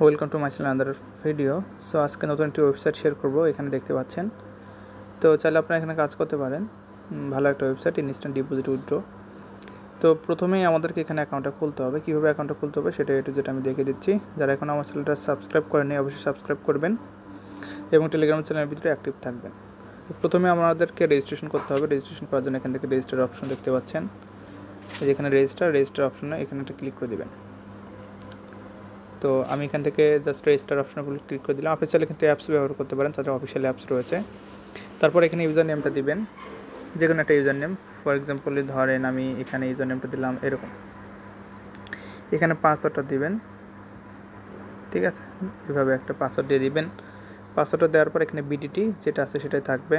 Welcome to my channel under video. So আজকে নতুন একটি ওয়েবসাইট শেয়ার করব, এখানে দেখতে পাচ্ছেন। তো চাইলে আপনারা এখানে কাজ করতে পারেন। ভালো একটা ওয়েবসাইট, ইনস্ট্যান্ট ডিপোজিট উইথড্র। তো প্রথমেই আমাদেরকে এখানে অ্যাকাউন্টটা খুলতে হবে। কীভাবে অ্যাকাউন্টটা খুলতে হবে সেটা যেটা আমি দেখিয়ে দিচ্ছি। যারা এখন আমার চ্যানেলটা সাবস্ক্রাইব করেনি অবশ্যই সাবস্ক্রাইব করবেন এবং টেলিগ্রাম চ্যানেলের ভিতরে অ্যাক্টিভ থাকবেন। প্রথমে আমাদেরকে রেজিস্ট্রেশন করতে হবে। রেজিস্ট্রেশন করার জন্য এখান থেকে রেজিস্টার অপশন দেখতে পাচ্ছেন। যেখানে রেজিস্টার অপশনে এখানে একটা ক্লিক করে দেবেন। তো আমি এখান থেকে জাস্ট রেজিস্টার অপশনে ক্লিক করে দিলাম। আপনি চাইলে কিন্তু অ্যাপস ব্যবহার করতে পারেন, তাদের অফিসিয়াল অ্যাপস রয়েছে। তারপর এখানে ইউজার নেমটা দিবেন, যে কোনো একটা ইউজার নেম। ফর এক্সাম্পল ধরেন আমি এখানে ইউজার নেমটা দিলাম এরকম। এখানে পাসওয়ার্ডটা দিবেন, ঠিক আছে। এভাবে একটা পাসওয়ার্ড দিয়ে দিবেন। পাসওয়ার্ডটা দেওয়ার পর এখানে বিডিটি যেটা আছে সেটাই থাকবে।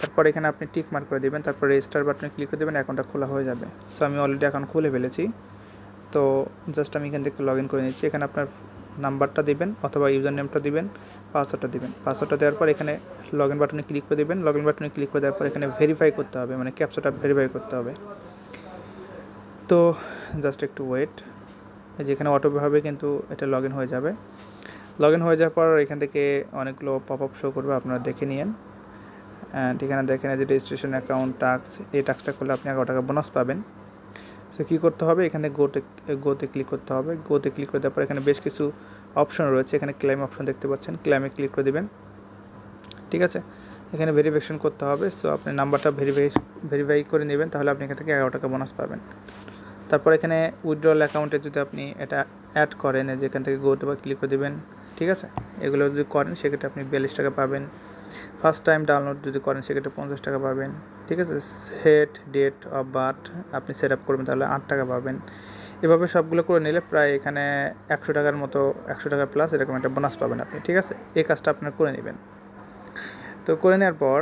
তারপর এখানে আপনি টিক মার্ক করে দেবেন, তারপর রেজিস্টার বাটনে ক্লিক করে দেবেন, অ্যাকাউন্টটা খোলা হয়ে যাবে। সো আমি অলরেডি অ্যাকাউন্ট খুলে ফেলেছি। তো জাস্ট আমি এখান থেকে লগ ইন করে নিচ্ছি। এখানে আপনার নাম্বারটা দিবেন অথবা ইউজার নেমটা দিবেন, পাসওয়ার্ডটা দিবেন। পাসওয়ার্ডটা দেওয়ার পর এখানে লগ ইন বাটনে ক্লিক করে দেবেন। লগ ইন বাটনে ক্লিক করে দেওয়ার পর এখানে ভেরিফাই করতে হবে, মানে ক্যাপচাটা ভেরিফাই করতে হবে। তো জাস্ট একটু ওয়েট, যেখানে অটোভাবে কিন্তু এটা লগ ইন হয়ে যাবে। লগ ইন হয়ে যাওয়ার পর এখান থেকে অনেকগুলো পপ আপ শো করবে, আপনারা দেখে নিন। অ্যান্ড এখানে দেখেন যে রেজিস্ট্রেশন অ্যাকাউন্ট টাস্ক, এই টাস্কটা করলে আপনি 11 টাকা বোনাস পাবেন। সো কী করতে হবে, এখানে গোতে ক্লিক করতে হবে। গোতে ক্লিক করে দেওয়ার পর এখানে বেশ কিছু অপশন রয়েছে। এখানে ক্লেম অপশন দেখতে পাচ্ছেন, ক্লেমে ক্লিক করে দেবেন, ঠিক আছে। এখানে ভেরিফিকেশন করতে হবে। সো আপনি নাম্বারটা ভেরিফাই করে নেবেন, তাহলে আপনি এখান থেকে 11 টাকা বোনাস পাবেন। তারপর এখানে উইথড্রল অ্যাকাউন্টে যদি আপনি এটা অ্যাড করেন, যেখান থেকে গোতে বা ক্লিক করে দেবেন, ঠিক আছে। এগুলো যদি করেন সেক্ষেত্রে আপনি 42 টাকা পাবেন। ফার্স্ট টাইম ডাউনলোড যদি করেন সেক্ষেত্রে 50 টাকা পাবেন, ঠিক আছে। সেট ডেট অফ বার্থ আপনি সেট আপ করবেন, তাহলে 8 টাকা পাবেন। এভাবে সবগুলো করে নিলে প্রায় এখানে 100 টাকার মতো, 100 টাকা প্লাস এরকম একটা বোনাস পাবেন আপনি, ঠিক আছে। এই কাজটা আপনার করে নেবেন। তো করে নেওয়ার পর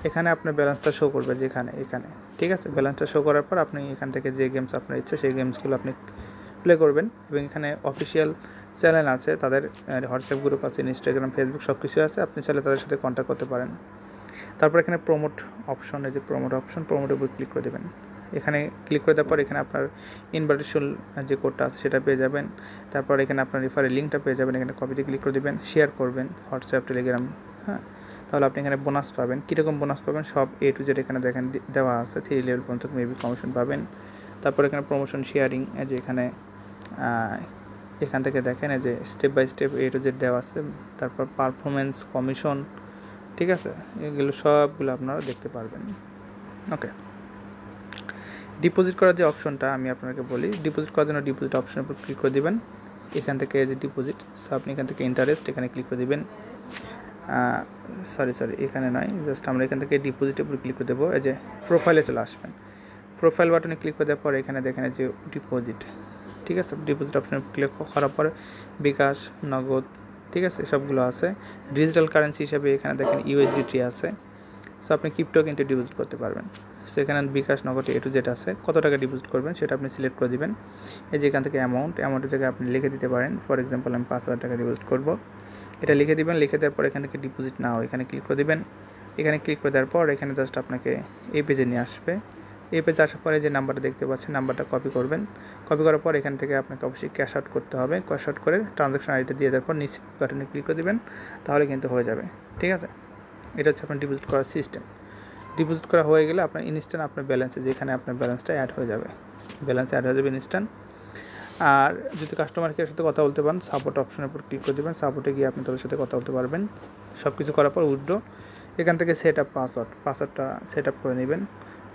এখানে আপনার ব্যালেন্সটা শো করবে, এখানে, ঠিক আছে। ব্যালেন্সটা শো করার পর আপনি এখান থেকে যে গেমস আপনার ইচ্ছে সেই গেমসগুলো আপনি প্লে করবেন। এবং এখানে অফিসিয়াল চ্যানেল আছে, তাদের হোয়াটসঅ্যাপ গ্রুপ আছে, ইনস্টাগ্রাম, ফেসবুক সব কিছু আছে। আপনি চাইলে তাদের সাথে কন্ট্যাক্ট করতে পারেন। তারপর এখানে প্রমোট অপশনে প্রমোটের উপর ক্লিক করে দেবেন। এখানে ক্লিক করে দেওয়ার পর এখানে আপনার ইনভাইটেশন যে কোডটা আছে সেটা পেয়ে যাবেন। তারপর এখানে আপনার রেফারেল লিঙ্কটা পেয়ে যাবেন। এখানে কপিতে ক্লিক করে দেবেন, শেয়ার করবেন হোয়াটসঅ্যাপ, টেলিগ্রাম, হ্যাঁ। তাহলে আপনি এখানে বোনাস পাবেন। কীরকম বোনাস পাবেন সব A to Z এখানে দেখেন দেওয়া আছে। 3 লেভেল পর্যন্ত মেবি কমিশন পাবেন। তারপর এখানে প্রমোশন শেয়ারিং, যে এখান থেকে দেখেন যে step by step A to Z দেওয়া আছে। তারপর পারফরমেন্স, কমিশন, ঠিক আছে। এগুলো সবগুলো আপনারা দেখতে পারবেন। ওকে, ডিপোজিট করার যে অপশনটা আমি আপনাকে বলি, ডিপোজিট করার জন্য ডিপোজিট অপশনের উপর ক্লিক করে দেবেন। এখান থেকে যে ডিপোজিট, সো আপনি এখান থেকে ইন্টারেস্ট এখানে ক্লিক করে দেবেন। সরি এখানে নয়, জাস্ট আমরা এখান থেকে ডিপোজিটের উপর ক্লিক করে দেবো। এই যে প্রোফাইলে চলে আসবেন। প্রোফাইল বাটনে ক্লিক করে দেওয়ার পর এখানে দেখেন যে ডিপোজিট, ঠিক আছে। ডিপোজিট অপশনে ক্লিক করার পর বিকাশ, নগদ, ঠিক আছে, সবগুলো আছে। ডিজিটাল কারেন্সি হিসাবে এখানে দেখেন USDT আছে। সো আপনি ক্রিপ্টো কিন্তু ডিপোজিট করতে পারবেন। সো এখানে বিকাশ, নগদ A to Z আছে। কত টাকা ডিপোজিট করবেন সেটা আপনি সিলেক্ট করে দেবেন। এই যে এখান থেকে অ্যামাউন্টের জায়গায় আপনি লিখে দিতে পারেন। ফর এক্সাম্পল আমি 5000 টাকা ডিপোজিট করব, এটা লিখে দেবেন। লিখে দেওয়ার পর এখান থেকে ডিপোজিট নাও এখানে ক্লিক করে দেবেন। এখানে ক্লিক করে দেওয়ার পর এখানে জাস্ট আপনাকে এই পেজে নিয়ে আসবে। এই পেজে আসার পরে যে নাম্বারটা দেখতে পাচ্ছেন, নাম্বারটা কপি করবেন। কপি করার পর এখান থেকে আপনাকে অবশ্যই ক্যাশ আউট করতে হবে। ক্যাশ আউট করে ট্রানজ্যাকশন আইডিটা দিয়ে দেওয়ার পর নিশ্চিত বাটনে ক্লিক করে দেবেন, তাহলে কিন্তু হয়ে যাবে, ঠিক আছে। এটা হচ্ছে আপনার ডিপোজিট করার সিস্টেম। ডিপোজিট করা হয়ে গেলে আপনার ইনস্ট্যান্ট আপনার ব্যালেন্সে, যেখানে আপনার ব্যালেন্সটা অ্যাড হয়ে যাবে, ইনস্ট্যান্ট। আর যদি কাস্টমার কেয়ারের সাথে কথা বলতে পারেন, সাপোর্ট অপশনের উপর ক্লিক করে দেবেন। সাপোর্টে গিয়ে আপনি তাদের সাথে কথা বলতে পারবেন। সব কিছু করার পর উইথড্র, এখান থেকে সেট আপ পাসওয়ার্ডটা সেট আপ করে নেবেন।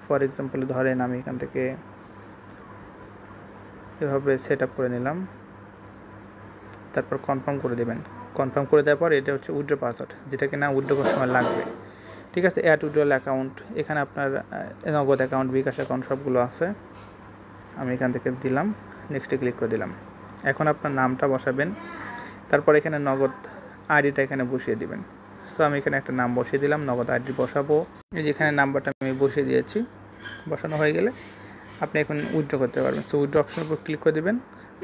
ফর এক্সাম্পল ধরেন আমি এখান থেকে এভাবে সেট আপ করে নিলাম। তারপর কনফার্ম করে দেবেন। কনফার্ম করে দেওয়ার পর এটা হচ্ছে উইথড্র পাসওয়ার্ড, যেটা কিনা উইথড্র করার সময় লাগবে, ঠিক আছে। অ্যাড উইথড্রল অ্যাকাউন্ট, এখানে আপনার নগদ অ্যাকাউন্ট, বিকাশ অ্যাকাউন্ট সবগুলো আছে। আমি এখান থেকে দিলাম, নেক্সটে ক্লিক করে দিলাম। এখন আপনার নামটা বসাবেন। তারপর এখানে নগদ আইডিটা এখানে বসিয়ে দিবেন। সো আমি এখানে একটা নাম বসিয়ে দিলাম, নগদ আইডি বসাবো। এই যেখানে নাম্বারটা আমি বসিয়ে দিয়েছি, বসানো হয়ে গেলে আপনি এখন উইথড্র করতে পারবেন। সো উইথড্র অপশনের উপর ক্লিক করে দেবেন।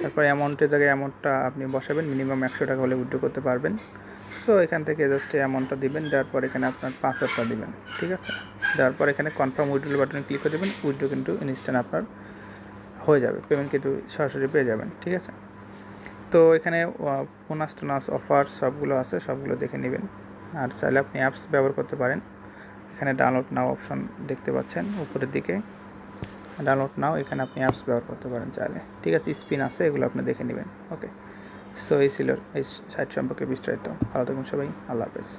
তারপর অ্যামাউন্টের জায়গায় অ্যামাউন্টটা আপনি বসাবেন, মিনিমাম 100 টাকা হলে উইথড্র করতে পারবেন। সো এখান থেকে জাস্ট অ্যামাউন্টটা দিবেন, দেওয়ার পর এখানে আপনার পাসওয়ার্ডটা দিবেন, ঠিক আছে। দেওয়ার পর এখানে কনফার্ম উইথড্র বাটনে ক্লিক করে দেবেন। উইথড্র কিন্তু ইনস্ট্যান্ট আপনার হয়ে যাবে, পেমেন্ট কিন্তু সরাসরি পেয়ে যাবেন, ঠিক আছে। তো এখানে বোনাস টোনাস অফার সবগুলো আছে, সবগুলো দেখে নেবেন। আর চাইলে আপনি অ্যাপস ব্যবহার করতে পারেন। এখানে ডাউনলোড নাও অপশন দেখতে পাচ্ছেন উপরের দিকে, ডাউনলোড নাও, এখানে আপনি অ্যাপস ব্যবহার করতে পারেন চাইলে। ঠিক আছে, স্পিন আছে, এগুলো আপনি দেখে নেবেন। ওকে, সো এই ছিল এই সাইট সম্পর্কে বিস্তারিত। ভালো থাকুন সবাই, আল্লাহ হাফেজ।